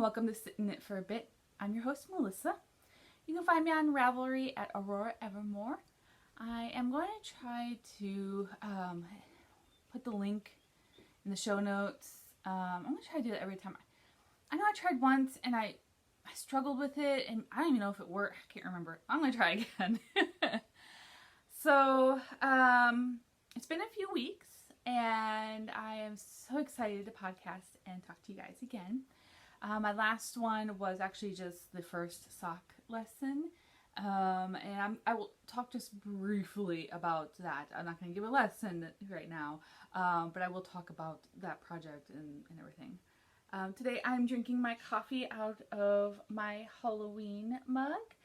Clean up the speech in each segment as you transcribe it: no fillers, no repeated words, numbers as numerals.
welcome to Sit in It for a Bit. I'm your host, Melissa. You can find me on Ravelry at Aurora Evermore. I am going to try to put the link in the show notes. I'm going to try to do that every time. I know I tried once and I struggled with it and I don't even know if it worked. I can't remember. I'm going to try again. So, it's been a few weeks and I am so excited to podcast and talk to you guys again. My last one was actually just the first sock lesson. And I will talk just briefly about that. I'm not going to give a lesson right now, but I will talk about that project and everything. Today I'm drinking my coffee out of my Halloween mug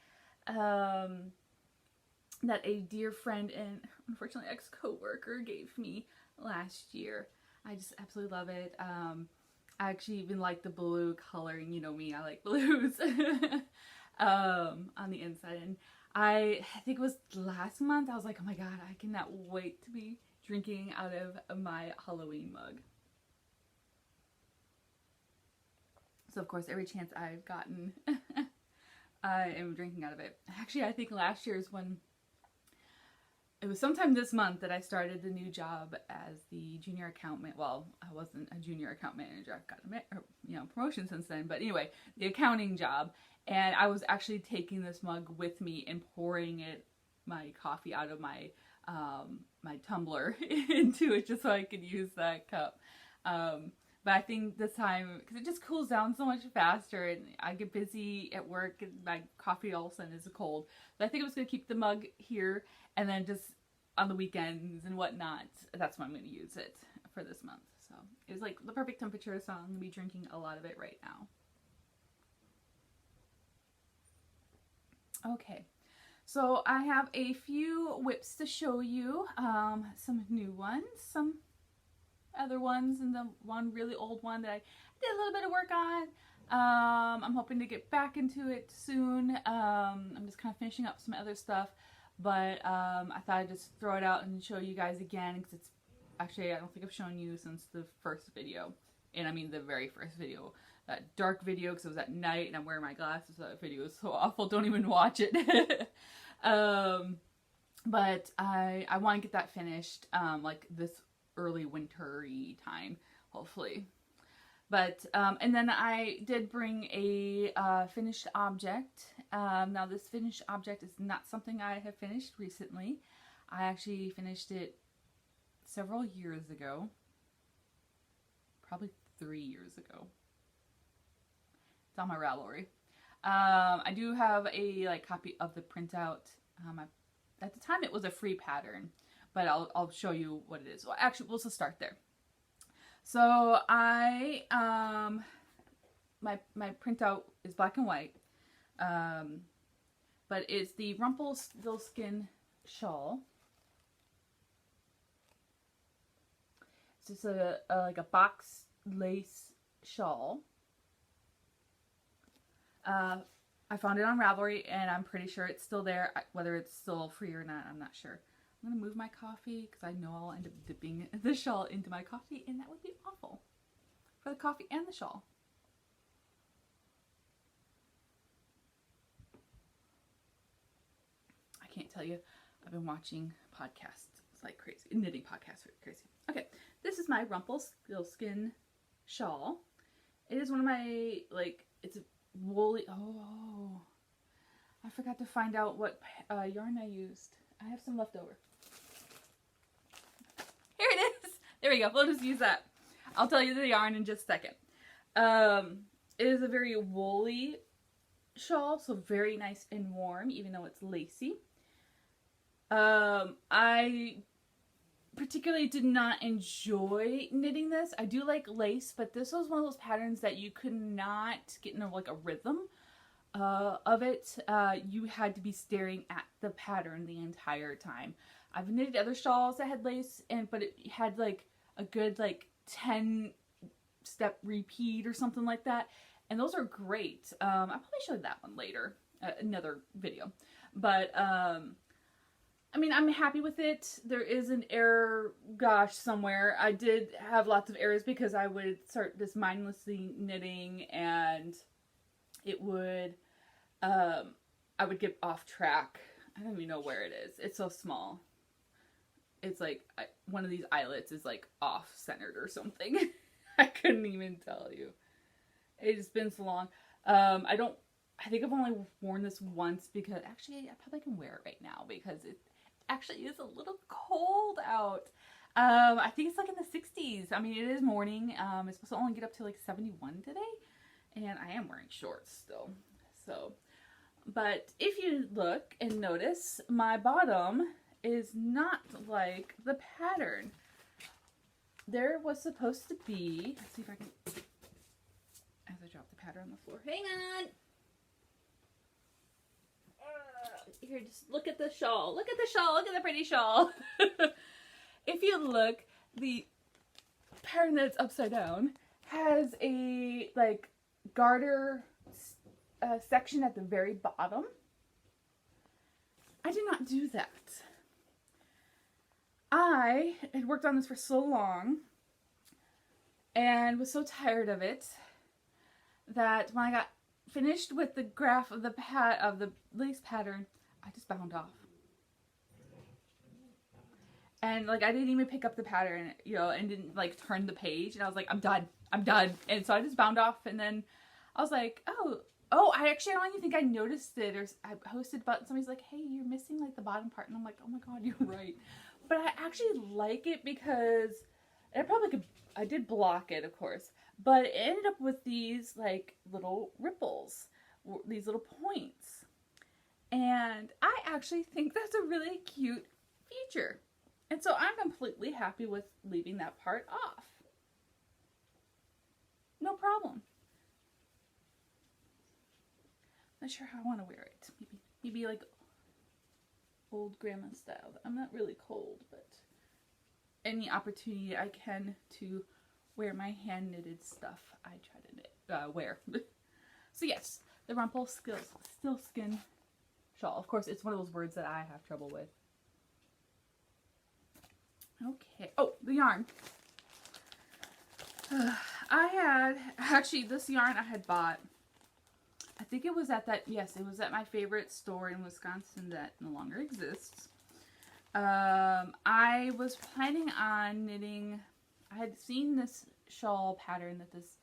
that a dear friend and unfortunately ex-coworker gave me last year. I just absolutely love it. I actually even like the blue coloring. You know me, I like blues on the inside. And I think it was last month, I was like, oh my god, I cannot wait to be drinking out of my Halloween mug. So of course, every chance I've gotten, I am drinking out of it. Actually, I think last year's when, it was sometime this month that I started the new job as the junior account manager. Well, I wasn't a junior account manager. I've got a promotion since then. But anyway, the accounting job. And I was actually taking this mug with me and pouring my coffee out of my my tumbler into it just so I could use that cup. But I think this time, because it just cools down so much faster and I get busy at work and my coffee all of a sudden is cold. So I think I was going to keep the mug here and then just on the weekends and whatnot, that's when I'm going to use it for this month. So it was like the perfect temperature, so I'm going to be drinking a lot of it right now. Okay, so I have a few whips to show you, some new ones, some other ones, and the one really old one that I did a little bit of work on. I'm hoping to get back into it soon. I'm just kind of finishing up some other stuff, but I thought I'd just throw it out and show you guys again, because it's actually, I don't think I've shown you since the first video, and I mean the very first video. That dark video, because it was at night and I'm wearing my glasses, so that video is so awful, don't even watch it. But I want to get that finished, like this early wintry time, hopefully. But, and then I did bring a finished object. Now this finished object is not something I have finished recently. I actually finished it several years ago. Probably 3 years ago. It's on my Ravelry. I do have a copy of the printout. At the time it was a free pattern, but I'll show you what it is. Well, actually, we'll just start there. So my printout is black and white, but it's the Rumpelstiltskin shawl. It's just like a box lace shawl. I found it on Ravelry and I'm pretty sure it's still there. Whether it's still free or not, I'm not sure. I'm going to move my coffee because I know I'll end up dipping the shawl into my coffee and that would be awful for the coffee and the shawl. I can't tell you, I've been watching podcasts. It's like crazy. Knitting podcasts are crazy. Okay, this is my Rumpelstiltskin shawl. It is one of my, it's a woolly, oh, I forgot to find out what yarn I used. I have some left over. Here it is. There we go. We'll just use that. I'll tell you the yarn in just a second. It is a very woolly shawl, so very nice and warm, even though it's lacy. I particularly did not enjoy knitting this. I do like lace, but this was one of those patterns that you could not get in a rhythm of it. You had to be staring at the pattern the entire time. I've knitted other shawls that had lace, but it had like a good 10 step repeat or something like that, and those are great. I'll probably show that one later, another video. But I I mean, I'm happy with it. There is an error, gosh, somewhere. I did have lots of errors because I would start this mindlessly knitting and it would, I would get off track. I don't even know where it is. It's so small. It's like one of these eyelets is like off centered or something. I couldn't even tell you. It's been so long. I think I've only worn this once because actually I probably can wear it right now because it actually is a little cold out. I think it's like in the 60s. I mean, it is morning. It's supposed to only get up to like 71 today. And I am wearing shorts still. So, but if you look and notice, my bottom is not like the pattern. There was supposed to be, let's see if I can, as I drop the pattern on the floor. Hang on. Here, just look at the shawl. Look at the shawl. Look at the pretty shawl. If you look, the pattern that's upside down has a like garter section at the very bottom. I did not do that. I had worked on this for so long and was so tired of it that when I got finished with the graph of the lace pattern, I just bound off. And like I didn't even pick up the pattern, you know, and didn't like turn the page, and I was like, I'm done. And so I just bound off, and then I was like, oh, I don't even think I noticed it, or I posted but somebody's like, hey, you're missing like the bottom part, and I'm like, oh my god, you're right. But I actually like it because I did block it, of course, but it ended up with these like little ripples, these little points. And I actually think that's a really cute feature. And so I'm completely happy with leaving that part off. No problem. Not sure how I want to wear it. Maybe like old grandma style. I'm not really cold, but any opportunity I can to wear my hand knitted stuff, I try to wear. So yes, the Rumpelstiltskin shawl. Of course, it's one of those words that I have trouble with. Okay. Oh, the yarn. This yarn I had bought. I think it was at it was at my favorite store in Wisconsin that no longer exists. I was planning on knitting, I had seen this shawl pattern that this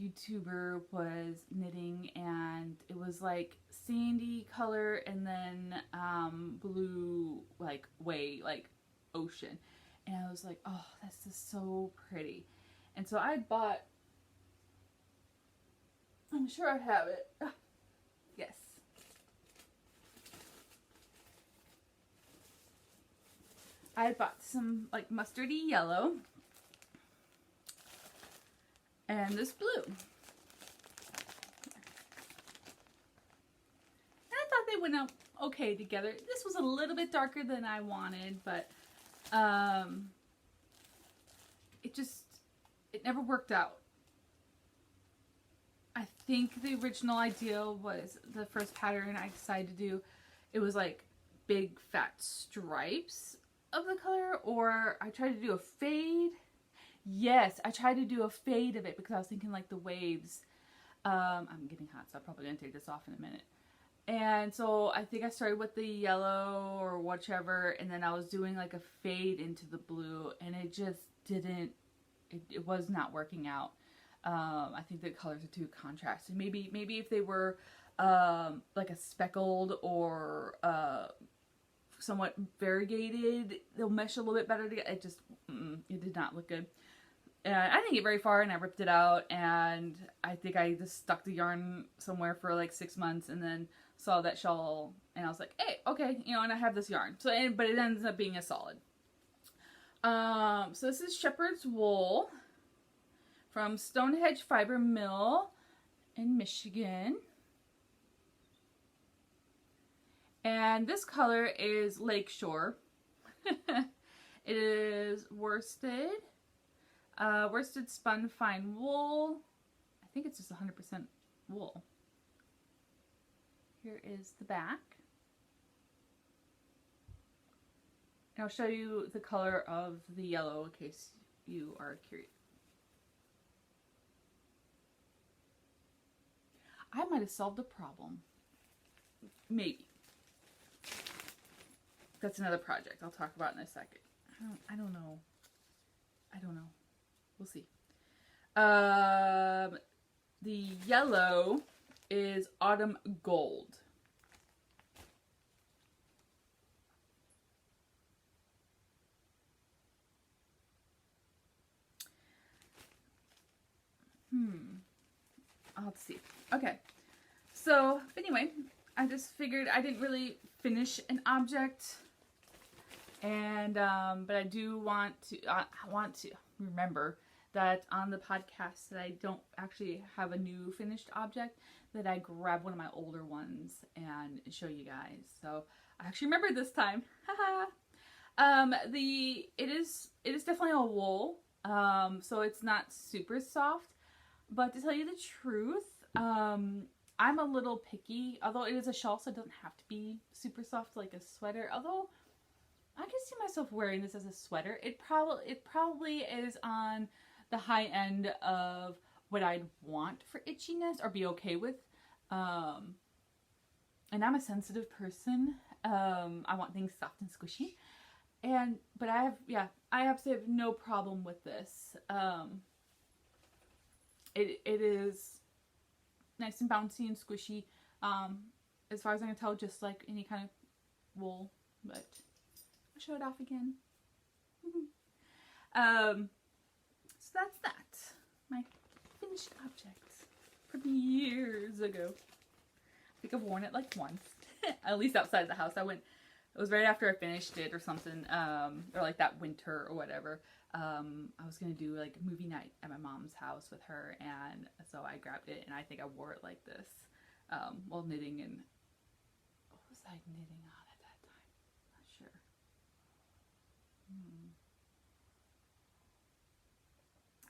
YouTuber was knitting, and it was like sandy color and then blue, like ocean. And I was like, oh, that's just so pretty. And so I bought, I'm sure I have it. Yes. I bought some like mustardy yellow and this blue. And I thought they went out okay together. This was a little bit darker than I wanted, but it never worked out. I think the original idea was the first pattern I decided to do, it was like big fat stripes of the color, or I tried to do a fade. Yes, I tried to do a fade of it because I was thinking like the waves. I'm getting hot, so I'm probably going to take this off in a minute. And so I think I started with the yellow or whichever, and then I was doing like a fade into the blue, and it just didn't, it was not working out. I think the colors are too contrasted. Maybe if they were like a speckled or somewhat variegated, they'll mesh a little bit better together. It just, it did not look good. And I didn't get very far, and I ripped it out, and I think I just stuck the yarn somewhere for like 6 months, and then saw that shawl, and I was like, hey, okay, you know, and I have this yarn. So, but it ends up being a solid. So this is Shepherd's Wool from Stonehenge Fiber Mill in Michigan. And this color is Lakeshore. It is worsted. Worsted spun fine wool. I think it's just 100% wool. Here is the back. And I'll show you the color of the yellow in case you are curious. I might have solved the problem. Maybe. That's another project I'll talk about in a second. I don't know. We'll see. The yellow is Autumn Gold. I'll have to see. Okay. So, anyway, I just figured I didn't really finish an object. And, but I do want to, I want to remember that on the podcast that I don't actually have a new finished object, that I grab one of my older ones and show you guys. So I actually remember this time. It is definitely a wool. So it's not super soft, but to tell you the truth, I'm a little picky, although it is a shawl, so it doesn't have to be super soft like a sweater. Although I can see myself wearing this as a sweater. It probably is on the high end of what I'd want for itchiness or be okay with. And I'm a sensitive person. I want things soft and squishy. But I absolutely have no problem with this. It is nice and bouncy and squishy. As far as I can tell, just like any kind of wool, but I'll show it off again. So that's that. My finished object from years ago. I think I've worn it like once, at least outside the house. It was right after I finished it or something, or like that winter or whatever. I was gonna do like a movie night at my mom's house with her, and so I grabbed it, and I think I wore it like this while knitting. And what was I knitting on at that time? Not sure.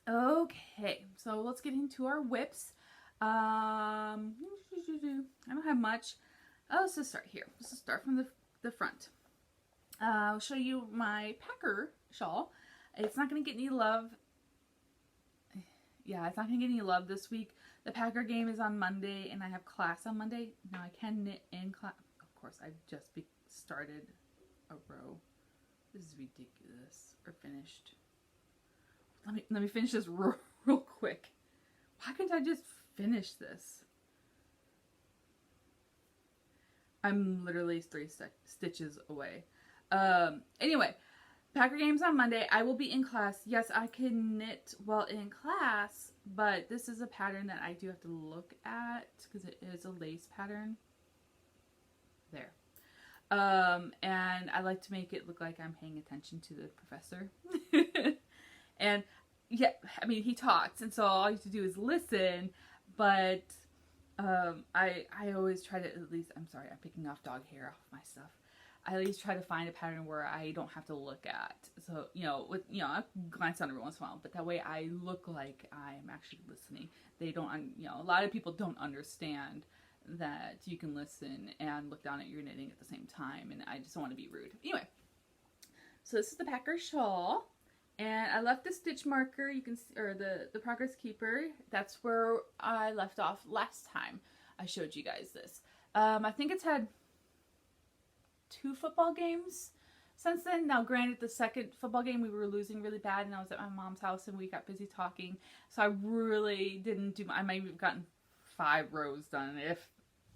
Okay, so let's get into our whips. I don't have much. Oh, let's just start here. Let's just start from the front. I'll show you my Packer shawl. It's not going to get any love. Yeah, it's not going to get any love this week. The Packer game is on Monday, and I have class on Monday. Now, I can knit in class. Of course, I've just started a row. This is ridiculous. Or finished. Let me finish this real quick. Why couldn't I just finish this? I'm literally 3 stitches away. Anyway, Packer game's on Monday. I will be in class. Yes, I can knit while in class, but this is a pattern that I do have to look at because it is a lace pattern. There. And I like to make it look like I'm paying attention to the professor. And yeah, I mean, he talks, and so all you have to do is listen, but I always try to at least, I'm sorry, I'm picking off dog hair off my stuff. I at least try to find a pattern where I don't have to look at. So, I glance down every once in a while, but that way I look like I'm actually listening. They don't, a lot of people don't understand that you can listen and look down at your knitting at the same time, and I just don't want to be rude. Anyway, so this is the Packer shawl. And I left the stitch marker, you can see, or the progress keeper. That's where I left off last time I showed you guys this. I think it's had 2 football games since then. Now, granted, the second football game we were losing really bad, and I was at my mom's house, and we got busy talking. So I really didn't do. I might have gotten 5 rows done,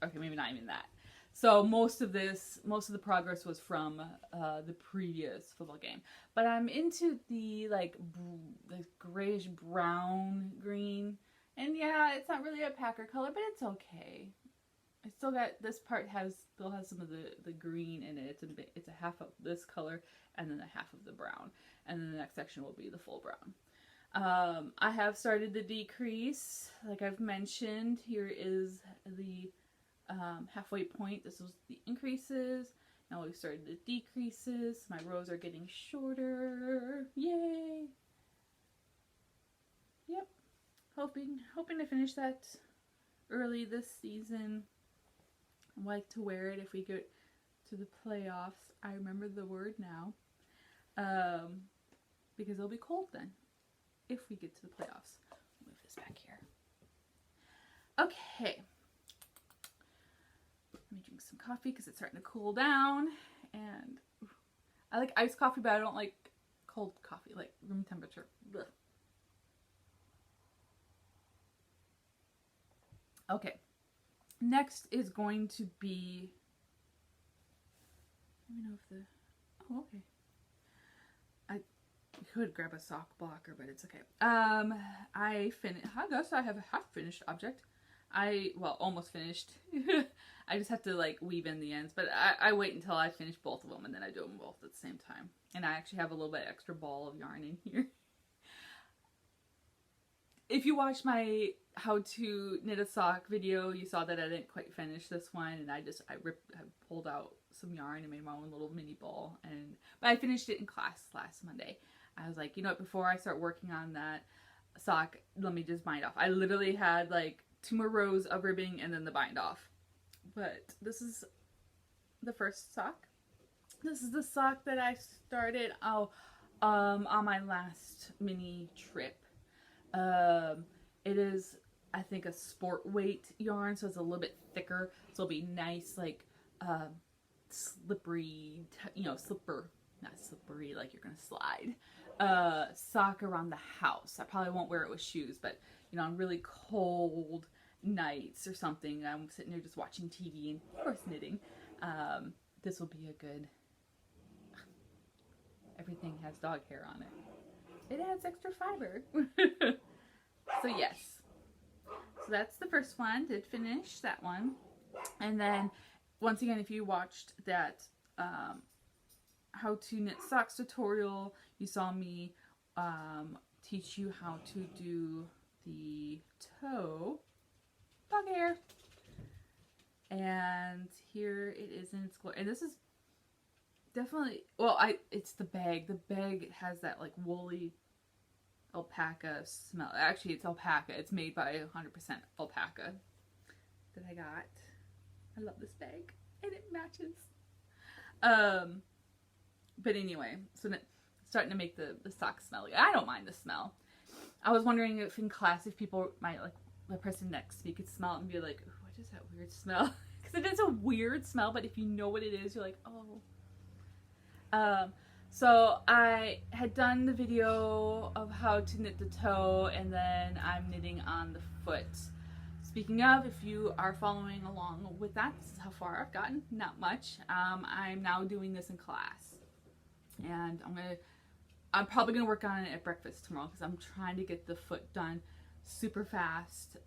okay, maybe not even that. So most of the progress was from the previous football game. But I'm into the the grayish brown green. And yeah, it's not really a Packer color, but it's okay. I still got, this part still has some of the green in it. It's a half of this color and then a half of the brown. And then the next section will be the full brown. I have started the decrease. Like I've mentioned, here is the halfway point. This was the increases. Now we've started the decreases. My rows are getting shorter. Yay! Yep. Hoping to finish that early this season. I like to wear it if we get to the playoffs. I remember the word now. because it'll be cold then if we get to the playoffs. Move this back here. Okay. Let me drink some coffee because it's starting to cool down. And I like iced coffee, but I don't like cold coffee, like room temperature. Ugh. Okay. Next is going to be, let me know if the, oh, okay. I could grab a sock blocker, but it's okay. I guess I have a half finished object. Well, almost finished. I just have to like weave in the ends, but I wait until I finish both of them and then I do them both at the same time. And I actually have a little bit extra ball of yarn in here. If you watched my how to knit a sock video, you saw that I didn't quite finish this one, and I pulled out some yarn and made my own little mini ball, but I finished it in class last Monday. I was like, you know what, before I start working on that sock, let me just bind off. I literally had like 2 more rows of ribbing and then the bind off. But this is the first sock. This is the sock that I started on my last mini trip. It is, I think, a sport weight yarn, so it's a little bit thicker, so it'll be nice, like, slippery, not slippery like you're gonna slide, sock around the house. I probably won't wear it with shoes, but, on really cold nights or something, I'm sitting there just watching TV and, of course, knitting. This will be a good, everything has dog hair on it. It adds extra fiber. So yes. So that's the first one. Did finish that one. And then, once again, if you watched that how to knit socks tutorial, you saw me teach you how to do the toe dog hair. And here it is in its glory. And this is definitely, well, it's the bag. The bag has that like woolly alpaca smell. Actually, it's alpaca. It's made by 100% alpaca that I got. I love this bag and it matches. But anyway, so starting to make the socks smelly. I don't mind the smell. I was wondering if in class if people might, like, the person next to me could smell it and be like, "Ooh, what is that weird smell?" Because it is a weird smell, but if you know what it is, you're like, oh. So I had done the video of how to knit the toe, and then I'm knitting on the foot. Speaking of, if you are following along with that, this is how far I've gotten. Not much. I'm now doing this in class, and I'm probably gonna work on it at breakfast tomorrow because I'm trying to get the foot done super fast.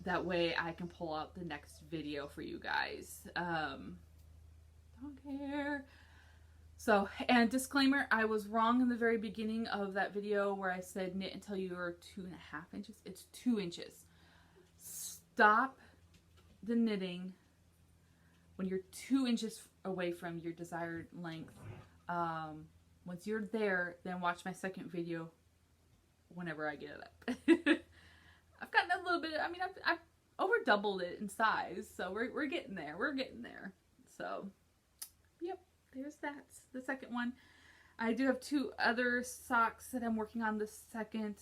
That way I can pull out the next video for you guys. Don't care. So, and disclaimer, I was wrong in the very beginning of that video where I said knit until you're 2.5 inches. It's 2 inches. Stop the knitting when you're 2 inches away from your desired length. Once you're there, then watch my second video whenever I get it up. I've gotten a little bit, I mean, I've over doubled it in size, so we're getting there. We're getting there. So, yep. There's that, the second one. I do have 2 other socks that I'm working on the second,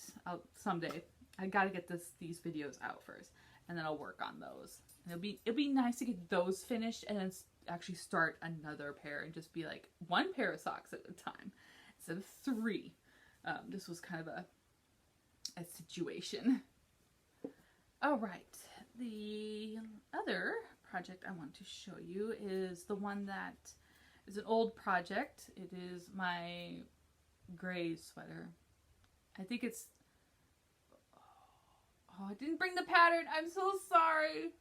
someday. I gotta get these videos out first, and then I'll work on those. And it'll be nice to get those finished and then actually start another pair and just be like 1 pair of socks at a time instead of 3. This was kind of a situation. All right, the other project I want to show you is the one that is an old project. It is my gray sweater. I think it's, oh, I didn't bring the pattern. I'm so sorry.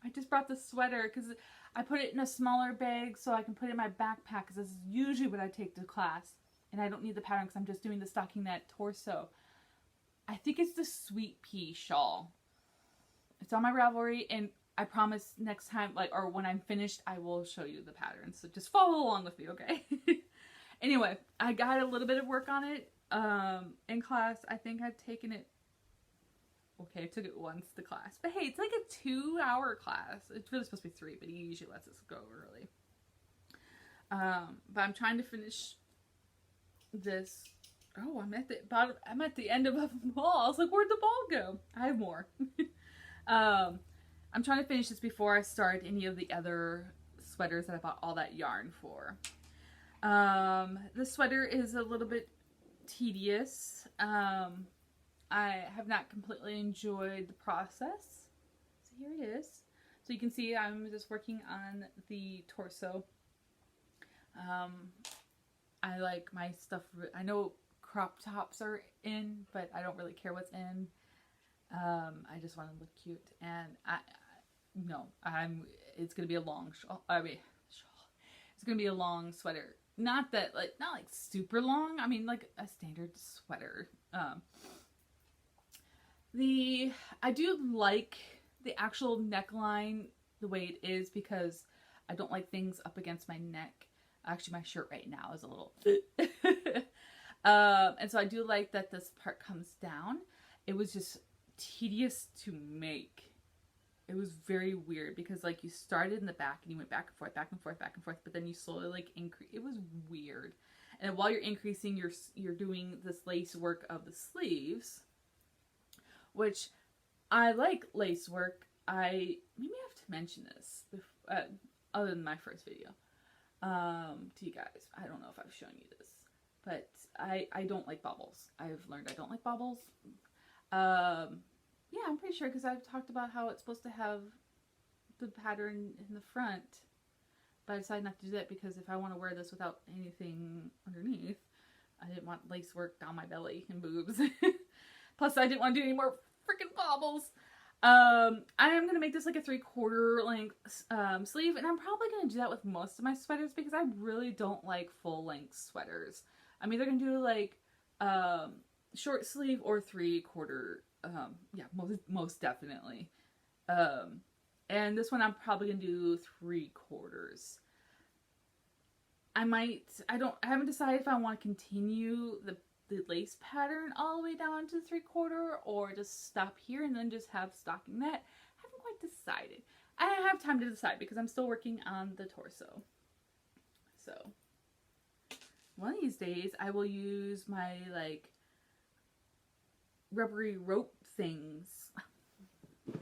I just brought the sweater because I put it in a smaller bag so I can put it in my backpack because this is usually what I take to class. And I don't need the pattern because I'm just doing the stockinette torso. I think it's the Sweet Pea shawl. It's on my Ravelry, and I promise next time, or when I'm finished, I will show you the pattern. So just follow along with me, okay? Anyway, I got a little bit of work on it in class. I think I've taken it, okay, I took it once to class. But hey, it's like a 2-hour class. It's really supposed to be 3, but he usually lets us go early. But I'm trying to finish this. Oh, I'm at the bottom. I'm at the end of a ball. I was like, where'd the ball go? I have more. I'm trying to finish this before I start any of the other sweaters that I bought all that yarn for. The sweater is a little bit tedious. I have not completely enjoyed the process. So here it is. So you can see I'm just working on the torso. I like my stuff. I know crop tops are in, but I don't really care what's in. I just want to look cute, and it's gonna be a long shawl. It's gonna be a long sweater. Not like super long. I mean, like a standard sweater. I do like the actual neckline the way it is because I don't like things up against my neck. Actually, my shirt right now is a little and so I do like that this part comes down. It was just tedious to make. It was very weird because like you started in the back and you went back and forth, back and forth, back and forth, but then you slowly like increase. It was weird. And while you're increasing, you're doing this lace work of the sleeves, which I like lace work. I maybe have to mention this other than my first video to you guys. I don't know if I've shown you this, but I don't like bobbles. I've learned I don't like bobbles. Yeah, I'm pretty sure because I've talked about how it's supposed to have the pattern in the front, but I decided not to do that because if I want to wear this without anything underneath, I didn't want lace work down my belly and boobs. Plus, I didn't want to do any more freaking bobbles. I am going to make this like a 3/4 length sleeve, and I'm probably going to do that with most of my sweaters because I really don't like full length sweaters. I'm either going to do like short sleeve or 3/4. Yeah, most definitely. And this one I'm probably going to do 3/4. I haven't decided if I want to continue the lace pattern all the way down to 3/4 or just stop here and then just have stocking net. I haven't quite decided. I don't have time to decide because I'm still working on the torso. So one of these days I will use my like rubbery rope things. Right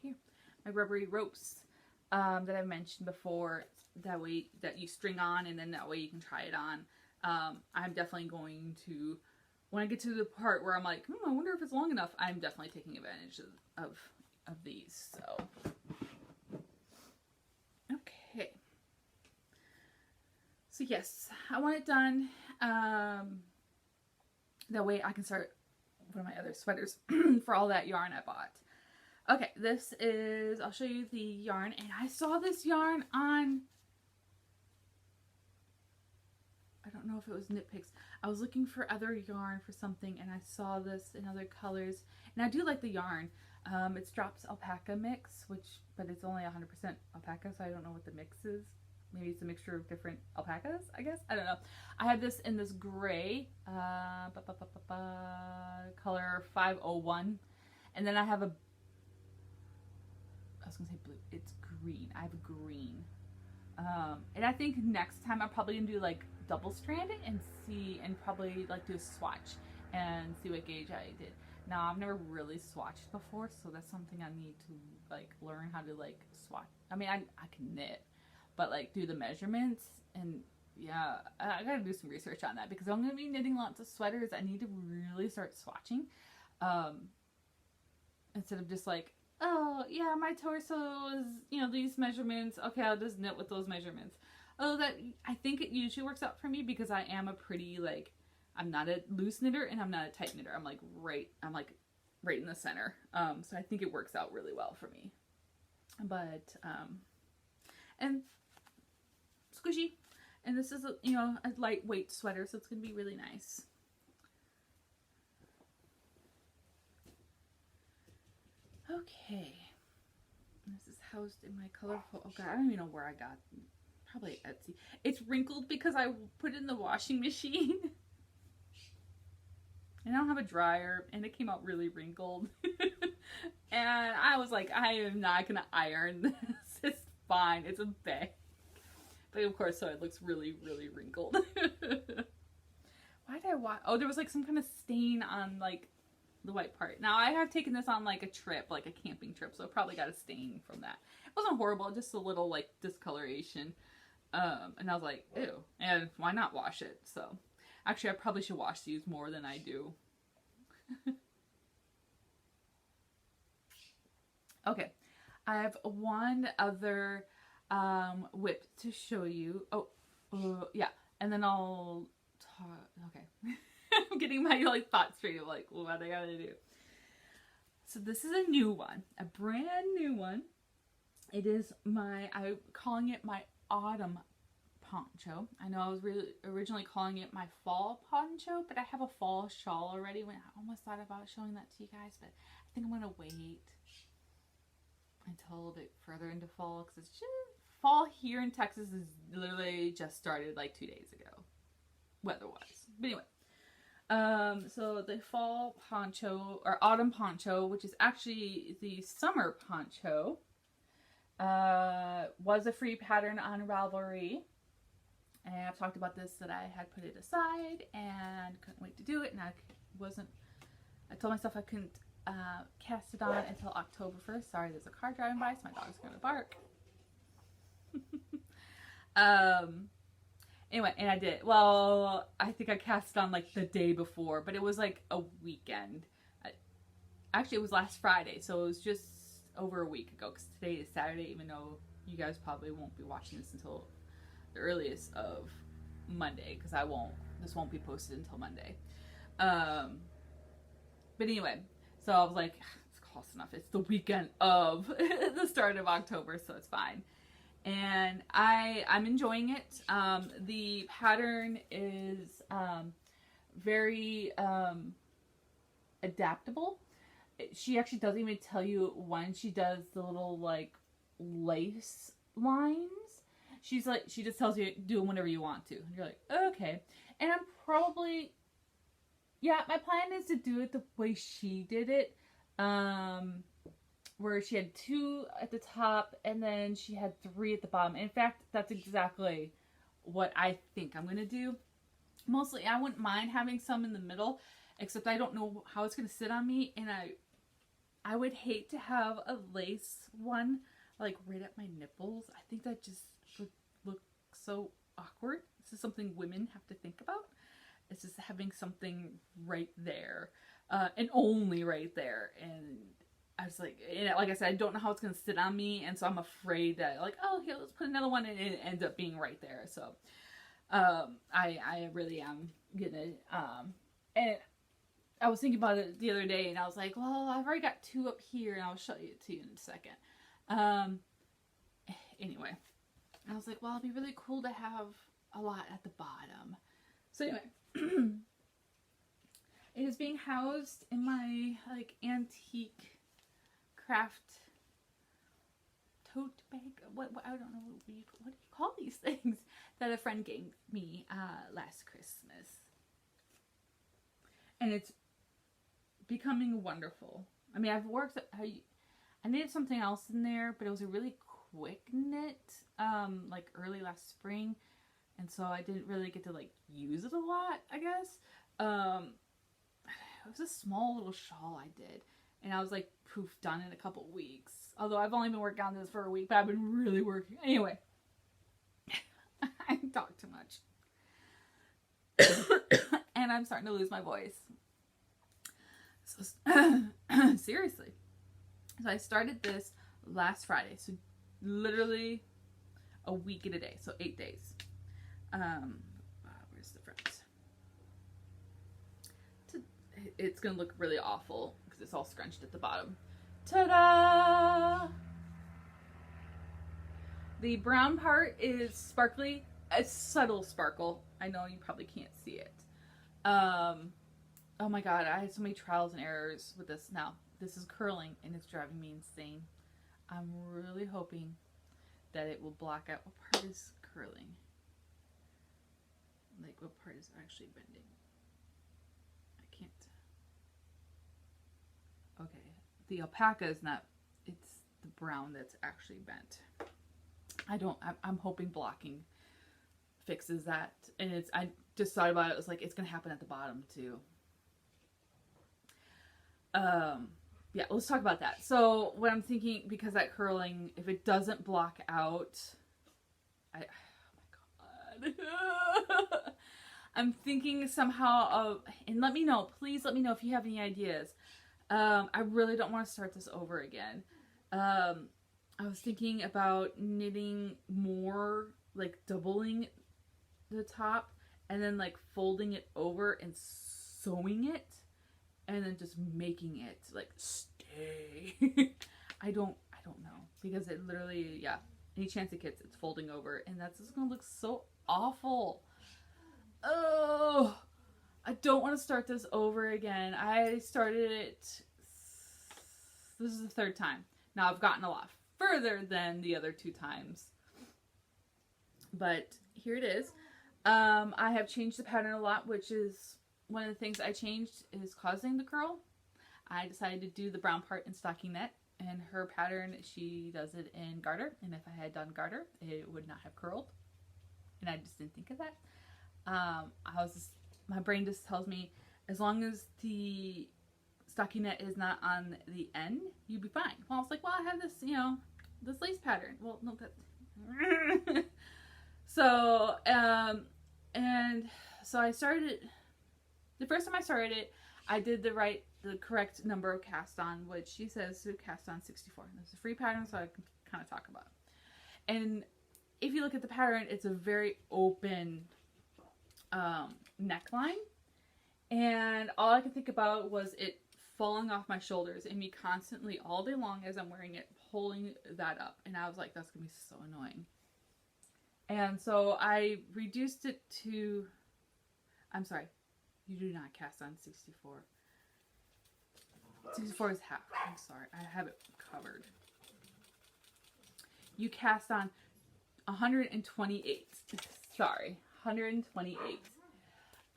here. My rubbery ropes that I've mentioned before. That way that you string on and then that way you can try it on. I'm definitely going to, when I get to the part where I'm like, I wonder if it's long enough, I'm definitely taking advantage of these. So, okay. So yes, I want it done. That way I can start one of my other sweaters for all that yarn I bought. Okay, this is, I'll show you the yarn, and I saw this yarn on, I don't know if it was Knit Picks. I was looking for other yarn for something and I saw this in other colors. And I do like the yarn. It's Drops Alpaca Mix, but it's only 100% alpaca, so I don't know what the mix is. Maybe it's a mixture of different alpacas, I guess. I don't know. I had this in this gray color 501. And then I have I was going to say blue. It's green. I have a green. And I think next time I'm probably going to do like double stranding and probably like do a swatch and see what gauge I did. Now I've never really swatched before, so that's something I need to like learn how to like swatch. I mean, I can knit, but like do the measurements, and yeah, I gotta do some research on that because I'm gonna be knitting lots of sweaters. I need to really start swatching instead of just like, oh yeah, my torso is, these measurements, okay, I'll just knit with those measurements. Oh, I think it usually works out for me because I am a pretty, like, I'm not a loose knitter and I'm not a tight knitter. I'm like right in the center. So I think it works out really well for me. But, and squishy. And this is, a lightweight sweater, so it's going to be really nice. Okay. This is housed in my colorful, oh god, I don't even know where I got, probably Etsy. It's wrinkled because I put it in the washing machine. And I don't have a dryer, and it came out really wrinkled. And I was like, I am not going to iron this. It's fine. It's a bag. But of course, so it looks really, really wrinkled. Why did I watch? Oh, there was like some kind of stain on like the white part. Now I have taken this on like a trip, like a camping trip, so I probably got a stain from that. It wasn't horrible, just a little like discoloration. And I was like, ew. And why not wash it? So actually I probably should wash these more than I do. Okay. I have one other whip to show you. Oh, yeah. And then I'll talk. Okay. I'm getting my like thoughts straight of like what I gotta do. So this is a new one, a brand new one. It is I'm calling it my autumn poncho. I know I was originally calling it my fall poncho, but I have a fall shawl already. I almost thought about showing that to you guys, but I think I'm gonna wait until a little bit further into fall, because it's just fall here in Texas is literally just started like 2 days ago, weather-wise. But anyway, so the fall poncho or autumn poncho, which is actually the summer poncho, was a free pattern on Ravelry, and I've talked about this, that I had put it aside and couldn't wait to do it, and I told myself I couldn't cast it on until October 1st. Sorry, there's a car driving by, so my dog's gonna bark. Anyway, and I did. Well, I think I cast it on like the day before, but it was like a weekend. Actually, it was last Friday, so it was just over a week ago, because today is Saturday, even though you guys probably won't be watching this until the earliest of Monday, because this won't be posted until Monday. But anyway, so I was like, it's close enough. It's the weekend of the start of October, so it's fine. And I'm enjoying it. The pattern is very adaptable. She actually doesn't even tell you when she does the little like lace lines. She just tells you do them whenever you want to. And you're like, okay. And I'm probably, yeah, my plan is to do it the way she did it. Where she had 2 at the top and then she had 3 at the bottom. In fact, that's exactly what I think I'm going to do. Mostly, I wouldn't mind having some in the middle, except I don't know how it's going to sit on me, and I would hate to have a lace one like right at my nipples. I think that just would look so awkward. This is something women have to think about. It's just having something right there, and only right there. And I was like, like I said, I don't know how it's going to sit on me, and so I'm afraid that, like, oh, here, let's put another one, and it ends up being right there. So, I really am gonna, and I was thinking about it the other day, and I was like, well, I've already got 2 up here, and I'll show it to you in a second. Anyway, I was like, well, it'd be really cool to have a lot at the bottom. So anyway, it is being housed in my, like, antique craft tote bag. What I don't know what do you call these things that a friend gave me last Christmas, and it's becoming wonderful. I mean, I needed something else in there, but it was a really quick knit, like early last spring, and so I didn't really get to like use it a lot, I guess. It was a small little shawl I did, and I was like, poof, done in a couple weeks. Although I've only been working on this for a week, but I've been really working. Anyway, I talk too much. And I'm starting to lose my voice. So, seriously. So I started this last Friday. So literally a week and a day. So 8 days. Where's the front? It's going to look really awful because it's all scrunched at the bottom. Ta-da! The brown part is sparkly. A subtle sparkle. I know you probably can't see it. Oh my god, I had so many trials and errors with this. Now, this is curling and it's driving me insane. I'm really hoping that it will block out what part is curling. Like what part is actually bending. I can't. Okay, the alpaca is not, it's the brown that's actually bent. I'm hoping blocking fixes that. And I just thought about it. It was like, it's going to happen at the bottom too. Yeah, let's talk about that. So what I'm thinking, because that curling, if it doesn't block out, oh my God. I'm thinking somehow of, and let me know, please let me know if you have any ideas. I really don't want to start this over again. I was thinking about knitting more, like doubling the top and then like folding it over and sewing it and then just making it like stay. I don't know, because it literally, yeah, any chance it gets, it's folding over, and that's just gonna look so awful. Oh, I don't want to start this over again. I started it, this is the third time. Now I've gotten a lot further than the other 2 times, but here it is. I have changed the pattern a lot, which is one of the things I changed is causing the curl. I decided to do the brown part in stockinette, and her pattern, she does it in garter, and if I had done garter, it would not have curled, and I just didn't think of that. My brain just tells me, as long as the stockinette is not on the end, you'd be fine. Well, I was like, well, I have this, you know, this lace pattern. Well, no, that. So, and so I started, the first time I started it, I did the correct number of cast on, which she says to cast on 64. And it's a free pattern, so I can kind of talk about it. And if you look at the pattern, it's a very open neckline, and all I could think about was it falling off my shoulders and me constantly all day long as I'm wearing it pulling that up, and I was like, that's gonna be so annoying. And so I reduced it to, I'm sorry, you do not cast on 64. 64 is half. I'm sorry, I have it covered. You cast on 128. Sorry, 128.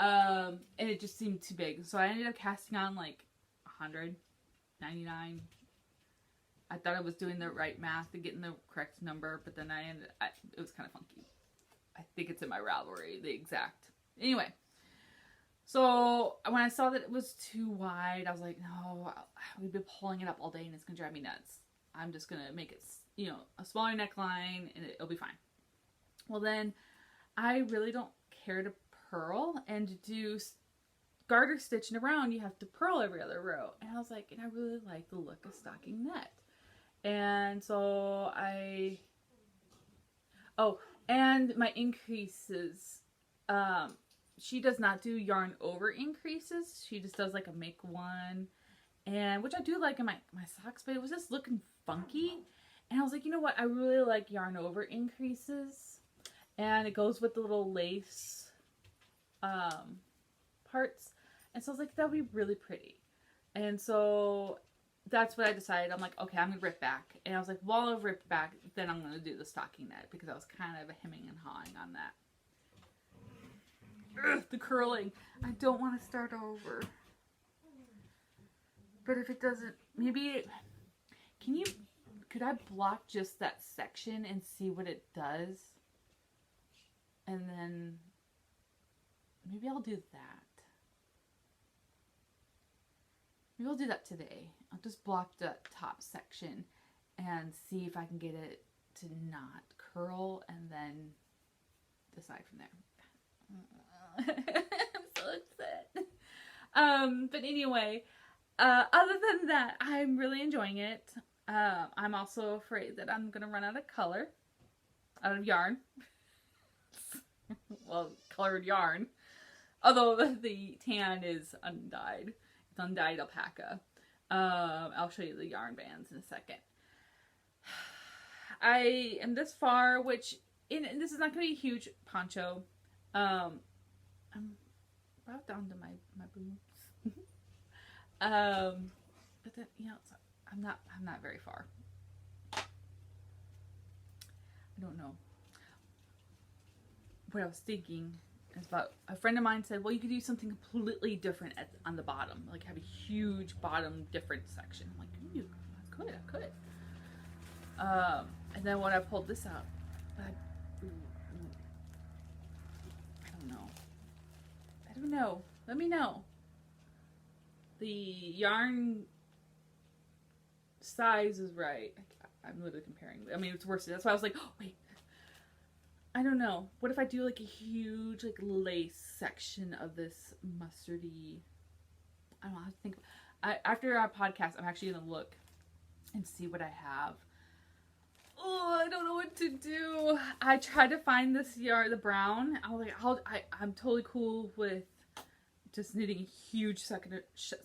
And it just seemed too big. So I ended up casting on like 199. I thought I was doing the right math and getting the correct number, but then it was kind of funky. I think it's in my Ravelry, the exact. Anyway, so when I saw that it was too wide, I was like, no, we've been pulling it up all day and it's going to drive me nuts. I'm just going to make it, you know, a smaller neckline and it'll be fine. Well, then I really don't care to purl, and to do garter stitching around, you have to purl every other row. And I was like, and I really like the look of stockinette. And so and my increases, she does not do yarn over increases. She just does like a make one, and which I do like in my socks, but it was just looking funky. And I was like, you know what? I really like yarn over increases, and it goes with the little lace parts. And so I was like, that would be really pretty. And so that's what I decided. I'm like, okay, I'm gonna rip back. And I was like, while I've ripped back, then I'm gonna do the stockinette, because I was kind of hemming and hawing on that. Ugh, the curling. I don't want to start over. But if it doesn't, maybe could I block just that section and see what it does? And then maybe I'll do that. Maybe I'll do that today. I'll just block the top section and see if I can get it to not curl, and then decide from there. I'm so upset. But anyway, other than that, I'm really enjoying it. I'm also afraid that I'm going to run out of yarn. Well, colored yarn. Although the tan is undyed. It's undyed alpaca. I'll show you the yarn bands in a second. I am this far, which, this is not going to be a huge poncho. I'm about down to my boobs. But then, you know, I'm not very far. I don't know. What I was thinking is about, a friend of mine said, well, you could do something completely different on the bottom, like have a huge bottom different section. I'm like, ooh, I could. And then when I pulled this out, don't know. Let me know. The yarn size is right. I'm literally comparing. I mean, it's worse. That's why I was like, oh, wait. I don't know. What if I do like a huge like lace section of this mustardy? I don't know. I have to think. After our podcast, I'm actually gonna look and see what I have. Oh, I don't know what to do. I tried to find this yarn, the brown. I was like, I'm totally cool with just knitting a huge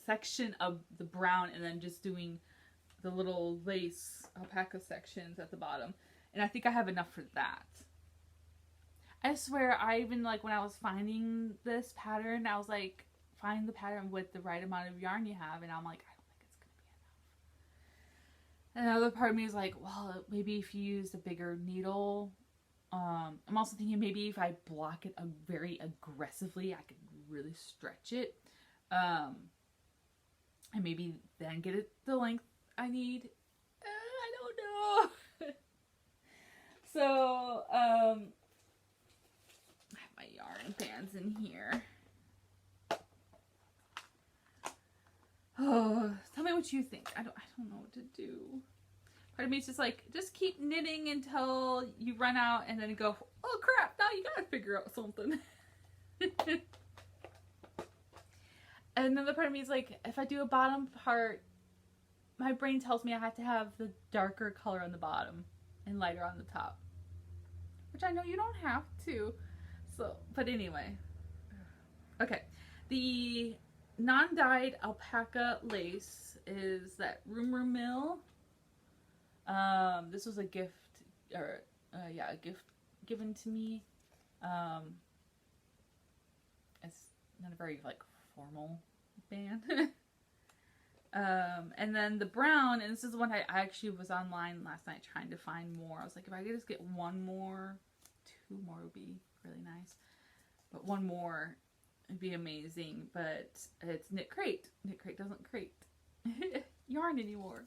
section of the brown and then just doing the little lace alpaca sections at the bottom. And I think I have enough for that. I swear, I even, like, when I was finding this pattern, I was like, find the pattern with the right amount of yarn you have. And I'm like, I don't think it's going to be enough. Another part of me is like, well, maybe if you used a bigger needle. I'm also thinking maybe if I block it very aggressively, I could really stretch it. And maybe then get it the length I need. I don't know. So, I have my yarn bands in here. Oh, tell me what you think. I don't know what to do. Part of me is just like, just keep knitting until you run out and then go, oh crap, now you gotta figure out something. And another part of me is like, if I do a bottom part, my brain tells me I have to have the darker color on the bottom and lighter on the top. Which I know you don't have to. So, but anyway. Okay. The non-dyed alpaca lace is that Rumor Mill. This was a gift, or a gift given to me. It's not a very like formal band. And then the brown, and this is the one I actually was online last night trying to find more. I was like, if I could just get one more, 2 more would be really nice. But one more would be amazing. But it's Knit Crate. Knit Crate doesn't crate yarn anymore.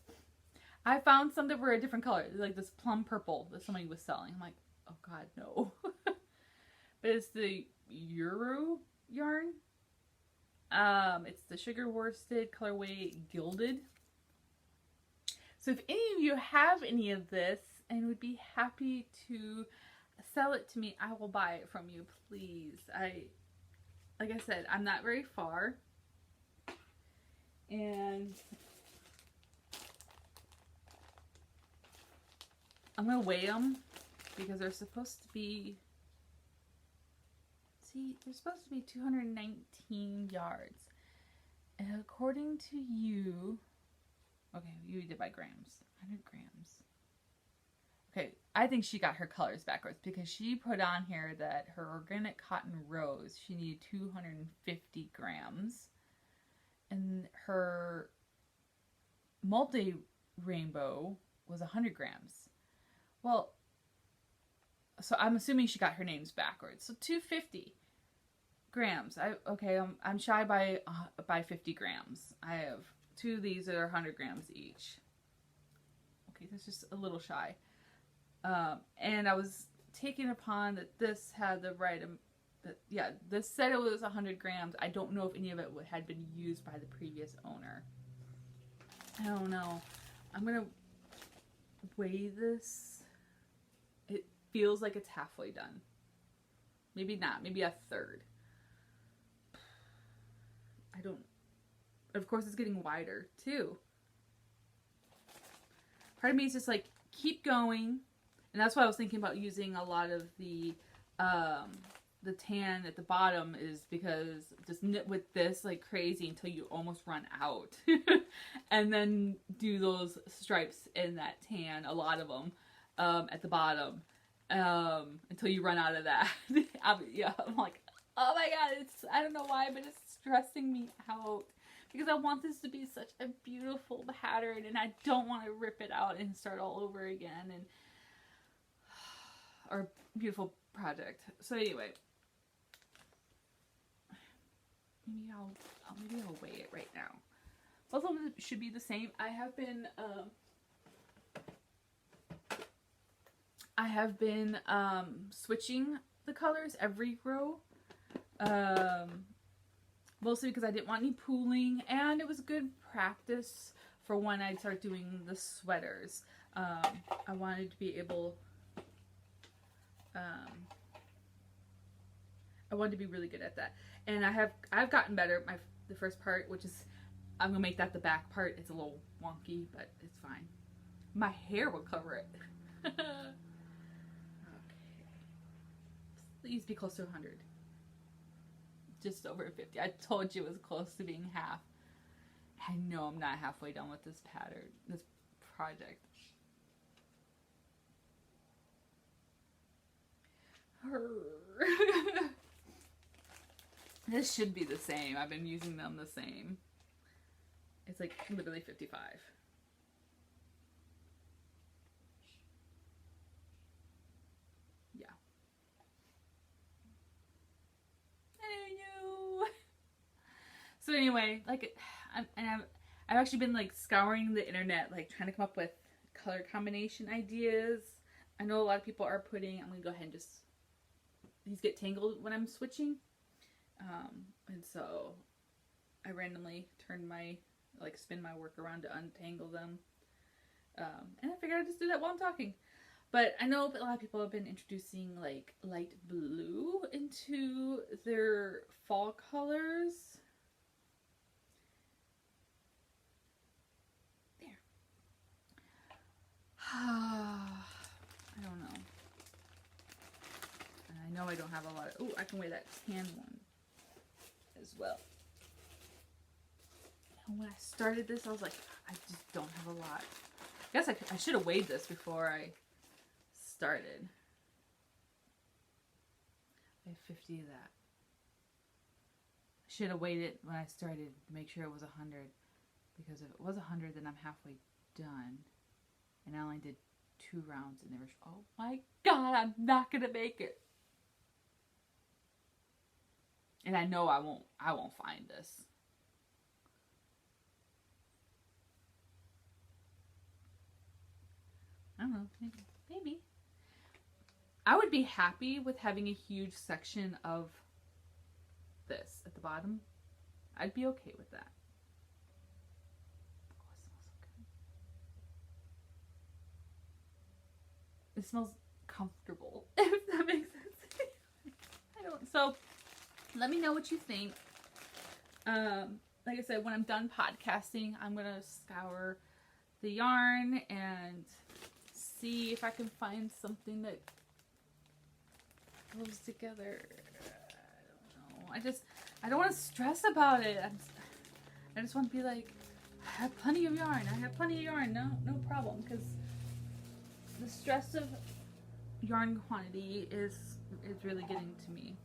I found some that were a different color, like this plum purple that somebody was selling. I'm like, oh god, no. But it's the Euro yarn. It's the sugar worsted colorway gilded. So if any of you have any of this and would be happy to sell it to me, I will buy it from you, please. Like I said, I'm not very far. And I'm going to weigh them because they're supposed to be, see, they're supposed to be 219 yards. And according to you, okay, you did by grams, 100 grams. Okay, I think she got her colors backwards because she put on here that her organic cotton rose, she needed 250 grams. And her multi-rainbow was 100 grams. Well, so I'm assuming she got her names backwards. So 250 grams. I'm shy by 50 grams. I have 2 of these that are 100 grams each. Okay, that's just a little shy. And I was taken upon that this had the right, this said it was 100 grams. I don't know if any of it had been used by the previous owner. I don't know. I'm gonna weigh this. It feels like it's halfway done. Maybe not. Maybe a third. I don't. Of course, it's getting wider too. Part of me is just like, keep going. And that's why I was thinking about using a lot of the tan at the bottom, is because just knit with this like crazy until you almost run out. And then do those stripes in that tan, a lot of them, at the bottom, until you run out of that. I'm like, oh my god, I don't know why, but it's stressing me out. Because I want this to be such a beautiful pattern, and I don't want to rip it out and start all over again, and or beautiful project. So anyway, maybe I'll weigh it right now. Both of them should be the same. I have been switching the colors every row. Mostly because I didn't want any pooling, and it was good practice for when I start doing the sweaters. I wanted to be able, I wanted to be really good at that, and I've gotten better. The first part, which is, I'm gonna make that the back part. It's a little wonky, but it's fine. My hair will cover it. Okay, please be close to 100. Just over 50. I told you it was close to being half. I know I'm not halfway done with this pattern, this project. This should be the same. I've been using them the same. It's like literally 55. Yeah. I know. So anyway, like, I've actually been like scouring the internet, like trying to come up with color combination ideas. I know a lot of people are putting, I'm gonna go ahead and just, these get tangled when I'm switching. And so I randomly spin my work around to untangle them. And I figured I'd just do that while I'm talking. But I know a lot of people have been introducing like light blue into their fall colors. There. I don't know. I know I don't have a lot of, oh, I can wear that tan one as well. And when I started this, I was like, I just don't have a lot. I guess I should have weighed this before I started. I have 50 of that. I should have weighed it when I started to make sure it was 100. Because if it was 100, then I'm halfway done. And I only did 2 rounds and they were, oh my god, I'm not gonna make it. And I know I won't find this. I don't know, maybe. I would be happy with having a huge section of this at the bottom. I'd be okay with that. Oh, it smells so good. It smells comfortable, if that makes sense. I don't. So, let me know what you think. Like I said, when I'm done podcasting, I'm gonna scour the yarn and see if I can find something that goes together. I don't know. I don't want to stress about it. I just want to be like, I have plenty of yarn. I have plenty of yarn. No problem. Because the stress of yarn quantity is really getting to me.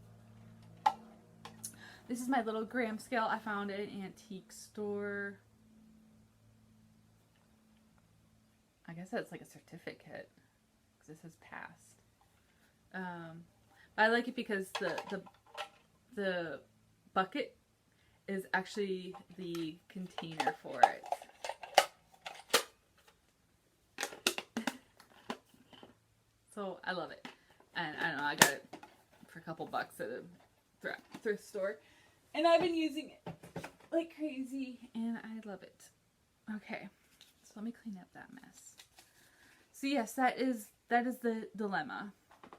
This is my little gram scale I found at an antique store. I guess that's like a certificate because this has passed. But I like it because the bucket is actually the container for it. So I love it. And I don't know, I got it for a couple bucks at a thrift store. And I've been using it like crazy and I love it. Okay, so let me clean up that mess. So yes, that is the dilemma.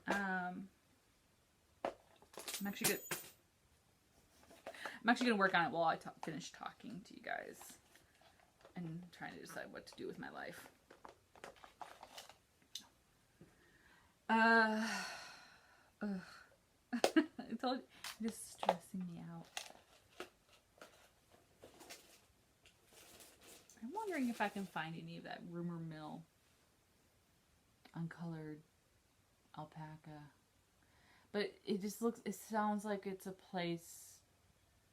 I'm actually gonna work on it while I finish talking to you guys and trying to decide what to do with my life. I told you, it's just stressing me out. I'm wondering if I can find any of that Rumor Mill uncolored alpaca. But it sounds like it's a place,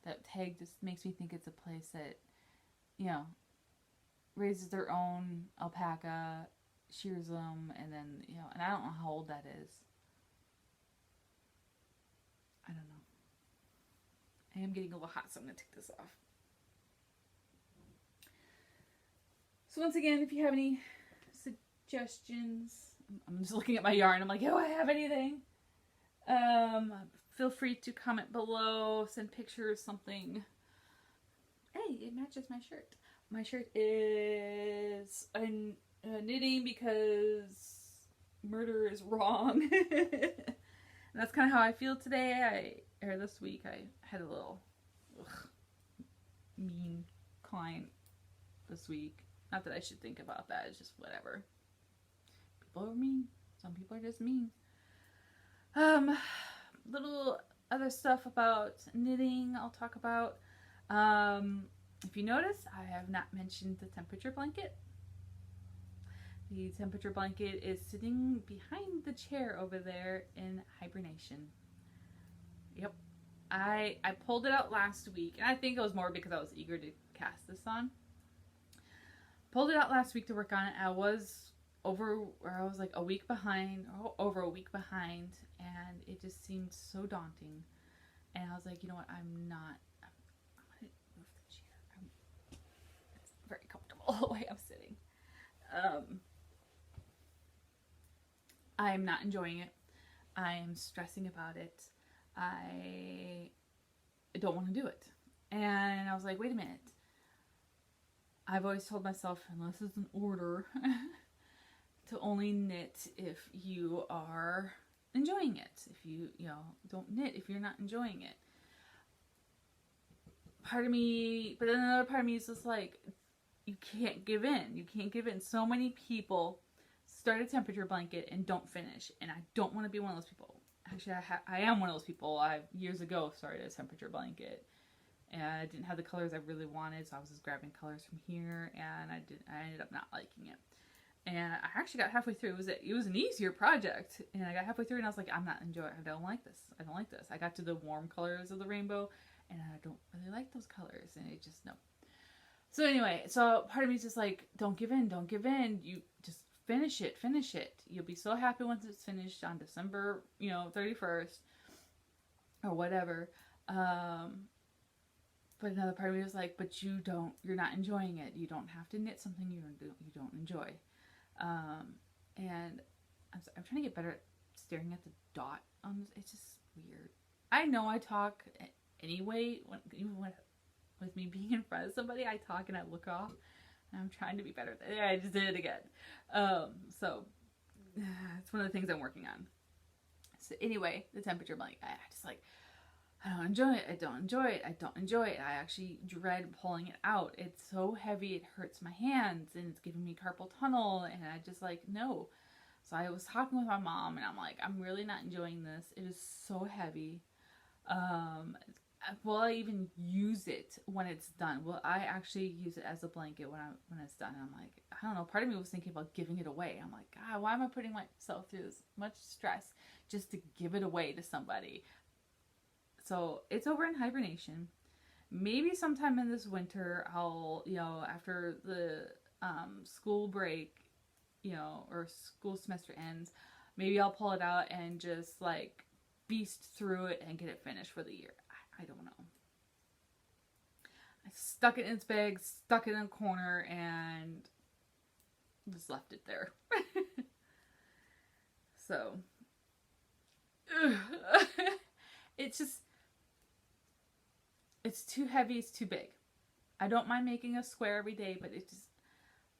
that tag just makes me think it's a place that, you know, raises their own alpaca, shears them, and then, you know, and I don't know how old that is. I don't know. I am getting a little hot, so I'm going to take this off. So once again, if you have any suggestions, I'm just looking at my yarn. I'm like, do I have anything? feel free to comment below, send pictures, something. Hey, it matches my shirt. My shirt is knitting because murder is wrong. And that's kind of how I feel today. This week I had a little mean client this week. Not that I should think about that, it's just whatever. People are mean. Some people are just mean. Little other stuff about knitting I'll talk about. If you notice, I have not mentioned the temperature blanket. The temperature blanket is sitting behind the chair over there in hibernation. Yep. I pulled it out last week, and I think it was more because I was eager to cast this on. Pulled it out last week to work on it. I was like a week behind, or over a week behind, and it just seemed so daunting. And I was like, you know what, I'm gonna move the chair. It's very comfortable the way I'm sitting. I'm not enjoying it. I'm stressing about it. I don't want to do it. And I was like, wait a minute. I've always told myself, unless it's an order, to only knit if you are enjoying it. If you don't knit if you're not enjoying it. Part of me, but then another part of me is just like, you can't give in. You can't give in. So many people start a temperature blanket and don't finish, and I don't want to be one of those people. Actually, I am one of those people. I years ago started a temperature blanket, and I didn't have the colors I really wanted, so I was just grabbing colors from here, and I ended up not liking it. And I actually got halfway through. It was an easier project, and I got halfway through, and I was like, I'm not enjoying it. I don't like this. I don't like this. I got to the warm colors of the rainbow, and I don't really like those colors, and it just, no. So anyway, so part of me is just like, don't give in, don't give in. You just finish it, finish it. You'll be so happy once it's finished on December, 31st or whatever. But another part of me was like, but you're not enjoying it. You don't have to knit something you don't enjoy. And I'm trying to get better at staring at the dot on this. It's just weird. I know I talk anyway, even with me being in front of somebody, I talk and I look off. And I'm trying to be better. I just did it again. So it's one of the things I'm working on. So anyway, the temperature blanket. I don't enjoy it. I don't enjoy it. I don't enjoy it. I actually dread pulling it out. It's so heavy. It hurts my hands and it's giving me carpal tunnel. And I just like, no. So I was talking with my mom and I'm like, I'm really not enjoying this. It is so heavy. Will I even use it when it's done? Will I actually use it as a blanket when it's done? And I'm like, I don't know. Part of me was thinking about giving it away. I'm like, God, why am I putting myself through this much stress just to give it away to somebody? So it's over in hibernation. Maybe sometime in this winter, I'll, after the school break, or school semester ends, maybe I'll pull it out and just like beast through it and get it finished for the year. I don't know. I stuck it in its bag, stuck it in a corner, and just left it there. So, it's too heavy, it's too big. I don't mind making a square every day, but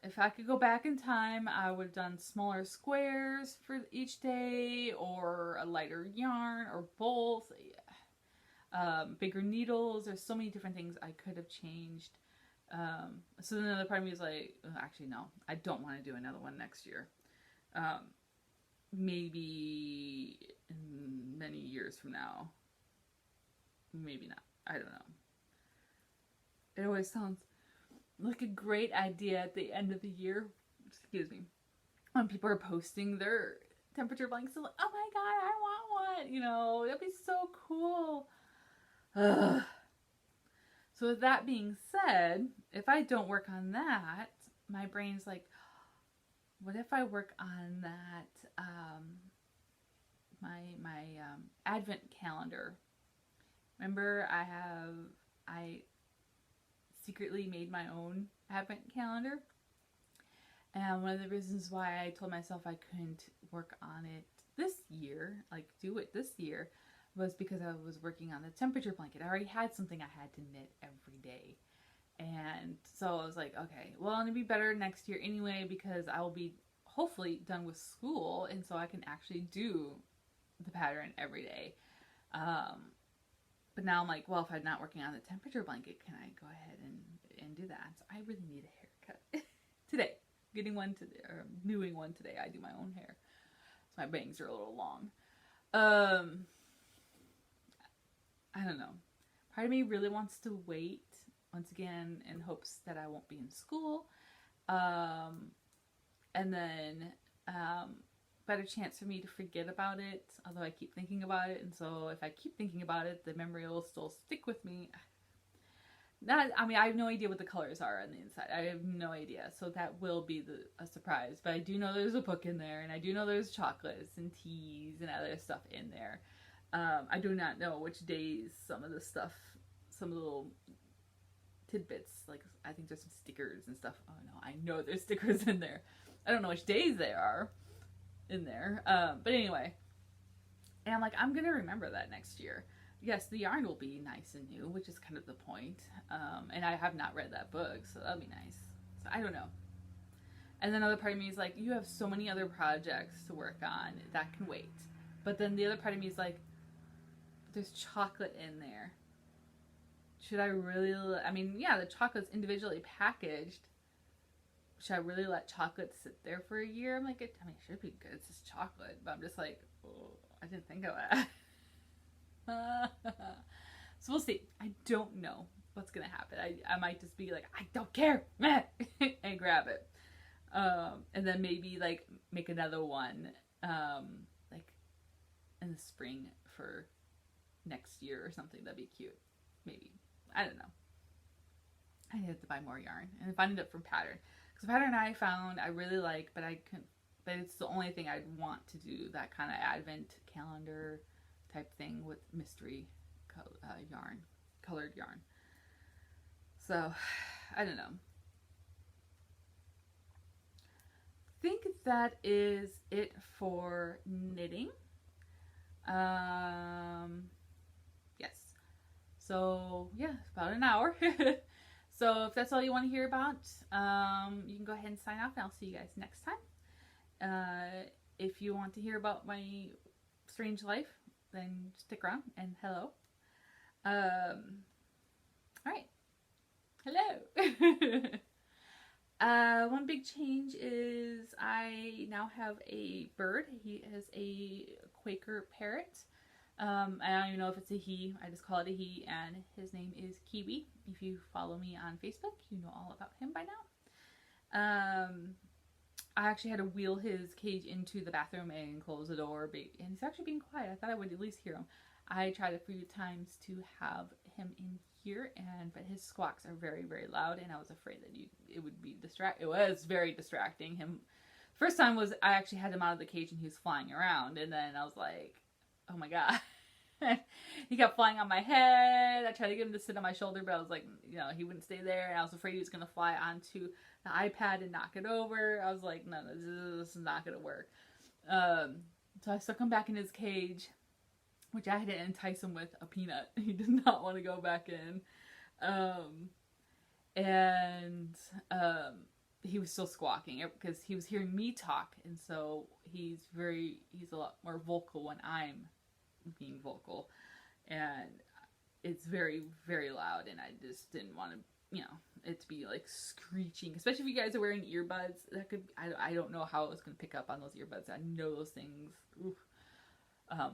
if I could go back in time, I would have done smaller squares for each day, or a lighter yarn, or both. Bigger needles. There's so many different things I could have changed. So then another part of me is like, actually no, I don't want to do another one next year. Maybe in many years from now. Maybe not. I don't know. It always sounds like a great idea at the end of the year. Excuse me. When people are posting their temperature blankets, like, oh my God, I want one. That'd be so cool. Ugh. So with that being said, if I don't work on that, my brain's like, what if I work on that, my advent calendar? Remember, I secretly made my own advent calendar, and one of the reasons why I told myself I couldn't work on it this year, like do it this year, was because I was working on the temperature blanket. I already had something I had to knit every day. And so I was like, okay, well, it'll be better next year anyway because I will be hopefully done with school, and so I can actually do the pattern every day. But now I'm like, well, if I'm not working on the temperature blanket, can I go ahead and do that? So I really need a haircut today. Getting one today, or doing one today. I do my own hair, so my bangs are a little long. I don't know. Part of me really wants to wait once again in hopes that I won't be in school. And then better chance for me to forget about it, although I keep thinking about it. And so if I keep thinking about it, the memory will still stick with me. I have no idea what the colors are on the inside. I have no idea. So that will be a surprise. But I do know there's a book in there, and I do know there's chocolates and teas and other stuff in there. I do not know which days some of the stuff, some of the little tidbits, like I think there's some stickers and stuff. Oh no, I know there's stickers in there. I don't know which days they are in there. But anyway, and I'm like, I'm gonna remember that next year. Yes, the yarn will be nice and new, which is kind of the point. And I have not read that book, so that'll be nice. So I don't know. And then another part of me is like, you have so many other projects to work on that can wait. But then the other part of me is like, there's chocolate in there. Should I really, yeah, the chocolate's individually packaged. Should I really let chocolate sit there for a year? I'm like, it should be good. It's just chocolate. But I'm just like, oh, I didn't think of that. So we'll see. I don't know what's gonna happen. I might just be like, I don't care, and grab it, and then maybe like make another one, like in the spring for next year or something. That'd be cute. Maybe, I don't know. I need to buy more yarn and find it from Pattern, because Pattern I found I really like, but but it's the only thing I'd want to do, that kind of advent calendar type thing with mystery yarn, colored yarn. So I don't know. I think that is it for knitting. Yes. So yeah, about an hour. So if that's all you want to hear about, you can go ahead and sign off, and I'll see you guys next time. If you want to hear about my strange life, then stick around, and hello. Alright. Hello. One big change is I now have a bird. He is a Quaker parrot. I don't even know if it's a he. I just call it a he, and his name is Kiwi. If you follow me on Facebook, you know all about him by now. I actually had to wheel his cage into the bathroom and close the door, and he's actually being quiet. I thought I would at least hear him. I tried a few times to have him in here, but his squawks are very, very loud, and I was afraid that it would be It was very distracting. First time was I actually had him out of the cage and he was flying around, and then I was like, oh my god. He kept flying on my head. I tried to get him to sit on my shoulder, but I was like, he wouldn't stay there, and I was afraid he was going to fly onto the iPad and knock it over. I was like, no, this is not going to work. So I stuck him back in his cage, which I had to entice him with a peanut. He did not want to go back in. He was still squawking because he was hearing me talk, and so he's a lot more vocal when I'm being vocal, and it's very, very loud, and I just didn't want to, it to be like screeching, especially if you guys are wearing earbuds. That could, I don't know how it's going to pick up on those earbuds. I know those things, oof.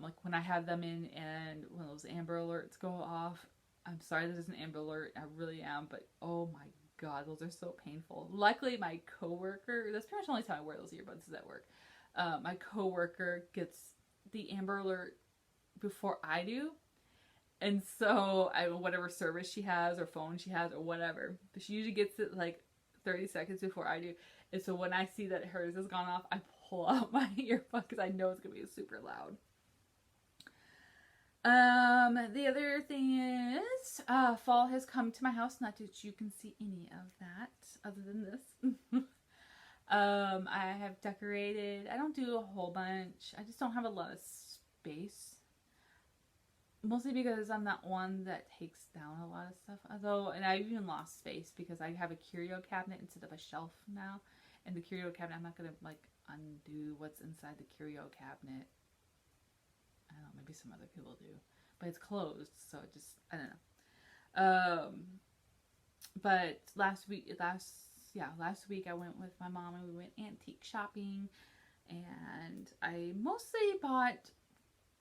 Like when I have them in and when those Amber Alerts go off, I'm sorry this is an Amber Alert, I really am, but oh my god, those are so painful. Luckily my coworker, that's pretty much the only time I wear those earbuds is at work. My coworker gets the Amber Alert before I do, and so whatever service she has or phone she has or whatever, but she usually gets it like 30 seconds before I do, and so when I see that hers has gone off, I pull out my earbud because I know it's gonna be super loud. The other thing is, fall has come to my house. Not that you can see any of that other than this. I have decorated. I don't do a whole bunch. I just don't have a lot of space. Mostly because I'm not one that takes down a lot of stuff. Although, and I even lost space because I have a curio cabinet instead of a shelf now. And the curio cabinet, I'm not gonna like undo what's inside the curio cabinet. I don't know, maybe some other people do, but it's closed, so it just I don't know. But last week I went with my mom and we went antique shopping, and I mostly bought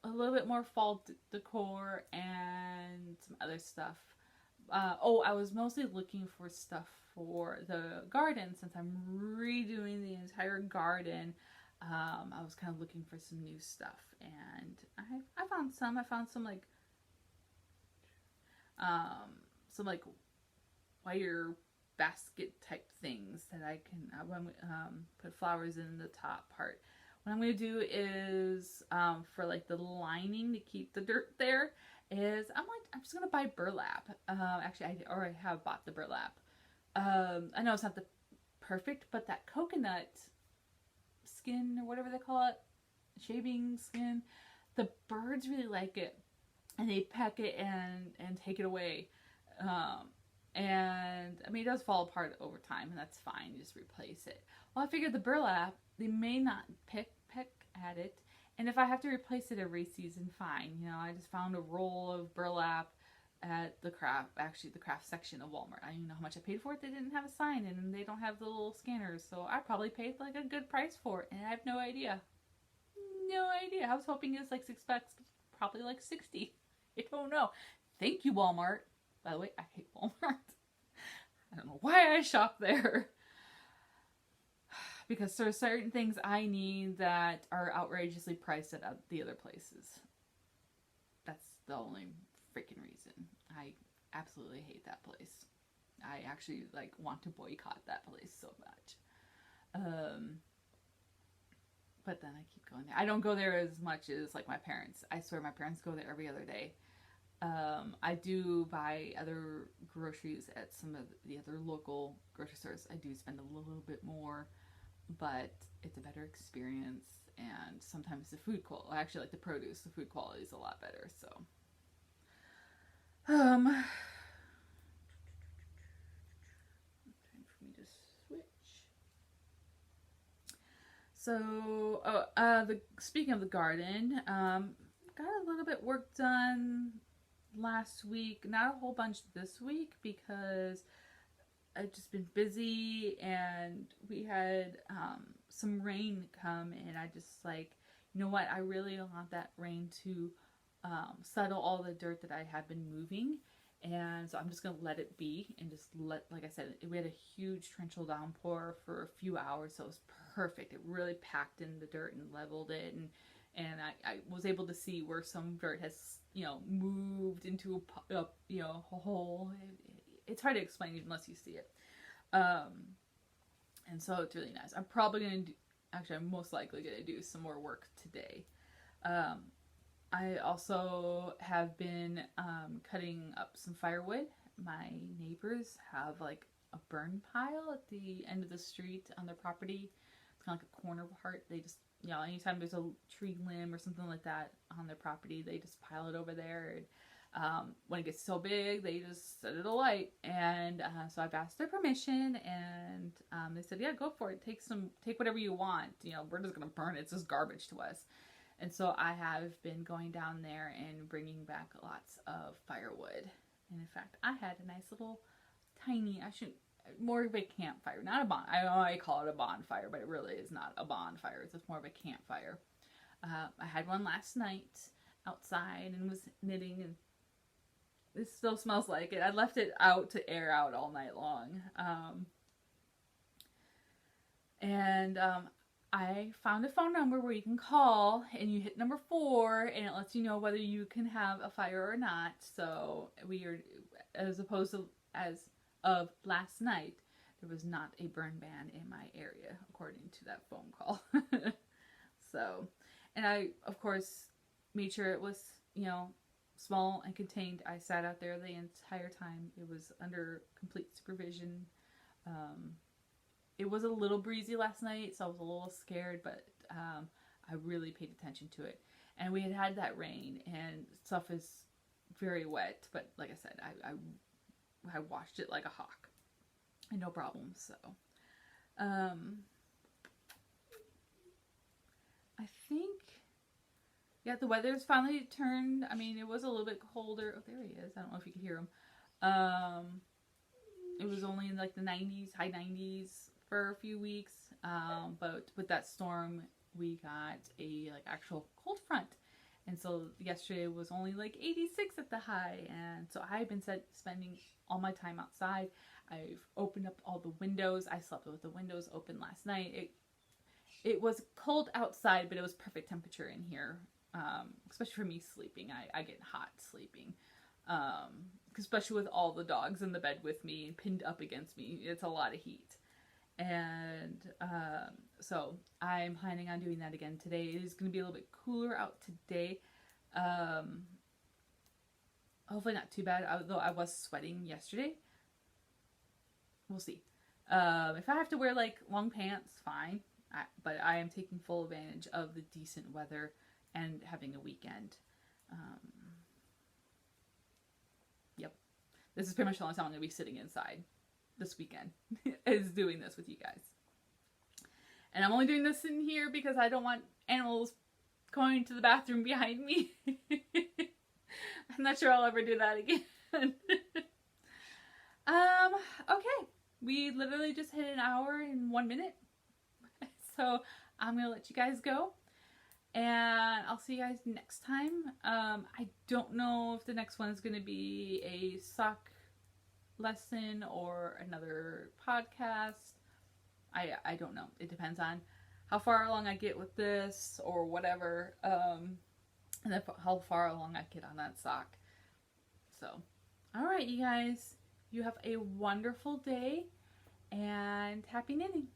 a little bit more fall decor and some other stuff. I was mostly looking for stuff for the garden since I'm redoing the entire garden. I was kind of looking for some new stuff, and I found some. I found some like wire basket type things that I can put flowers in the top part. What I'm going to do is for like the lining to keep the dirt there is I'm just going to buy burlap. Actually, I already have bought the burlap. I know it's not the perfect, but that coconut skin or whatever they call it, shaving skin, the birds really like it, and they peck it and take it away. And I mean, it does fall apart over time, and that's fine. You just replace it. Well, I figured the burlap, they may not peck at it, and if I have to replace it every season, fine. You know, I just found a roll of burlap at the craft section of Walmart. I don't even know how much I paid for it. They didn't have a sign, and they don't have the little scanners, so I probably paid like a good price for it, and I have no idea. No idea. I was hoping it was like $6, but probably like 60. I don't know. Thank you, Walmart. By the way, I hate Walmart. I don't know why I shop there. Because there are certain things I need that are outrageously priced at the other places. That's the only freaking reason. I absolutely hate that place. I actually like want to boycott that place so much. But then I keep going there. I don't go there as much as like my parents. I swear my parents go there every other day. I do buy other groceries at some of the other local grocery stores. I do spend a little bit more, but it's a better experience. And sometimes the food quality, I actually like the produce, the food quality is a lot better. So, time for me to switch. So, speaking of the garden, got a little bit work done last week. Not a whole bunch this week because I've just been busy, and we had some rain come, and I just like, you know what? I really want that rain to settle all the dirt that I have been moving. And so I'm just going to let it be and just like I said, we had a huge torrential downpour for a few hours, so it was perfect. It really packed in the dirt and leveled it, and I was able to see where some dirt has, moved into a hole. It's hard to explain unless you see it. And so it's really nice. I'm most likely going to do some more work today. I also have been cutting up some firewood. My neighbors have like a burn pile at the end of the street on their property. It's kind of like a corner part. They just, anytime there's a tree limb or something like that on their property, they just pile it over there. And when it gets so big, they just set it alight. And so I've asked their permission, and they said, yeah, go for it. Take whatever you want. We're just going to burn it. It's just garbage to us. And so I have been going down there and bringing back lots of firewood. And in fact, I had a nice little more of a campfire, not a I call it a bonfire, but it really is not a bonfire. It's just more of a campfire. I had one last night outside and was knitting, and it still smells like it. I left it out to air out all night long. I found a phone number where you can call, and you hit number 4, and it lets you know whether you can have a fire or not. So as opposed to as of last night, there was not a burn ban in my area, according to that phone call. So, and I, of course, made sure it was, small and contained. I sat out there the entire time. It was under complete supervision. It was a little breezy last night, so I was a little scared, but I really paid attention to it. And we had that rain, and stuff is very wet, but like I said, I washed it like a hawk and no problem. So I think, yeah, the weather's finally turned. I mean, it was a little bit colder. Oh, there he is. I don't know if you could hear him. It was only in like the 90s, high 90s for a few weeks. But with that storm, we got a like actual cold front. And so yesterday was only like 86 at the high. And so I've been spending all my time outside. I've opened up all the windows. I slept with the windows open last night. It was cold outside, but it was perfect temperature in here. Especially for me sleeping. I get hot sleeping. Especially with all the dogs in the bed with me and pinned up against me. It's a lot of heat. And so I'm planning on doing that again today. It is going to be a little bit cooler out today. Hopefully not too bad, although I was sweating yesterday. We'll see. If I have to wear like long pants, fine. But I am taking full advantage of the decent weather and having a weekend. Yep. This is pretty much the only time I'm going to be sitting inside this weekend is doing this with you guys. And I'm only doing this in here because I don't want animals going to the bathroom behind me. I'm not sure I'll ever do that again. Okay. We literally just hit an hour and 1 minute. So I'm going to let you guys go. And I'll see you guys next time. I don't know if the next one is going to be a sock lesson or another podcast. I don't know. It depends on how far along I get with this or whatever. And then how far along I get on that sock. So, alright you guys. You have a wonderful day and happy knitting.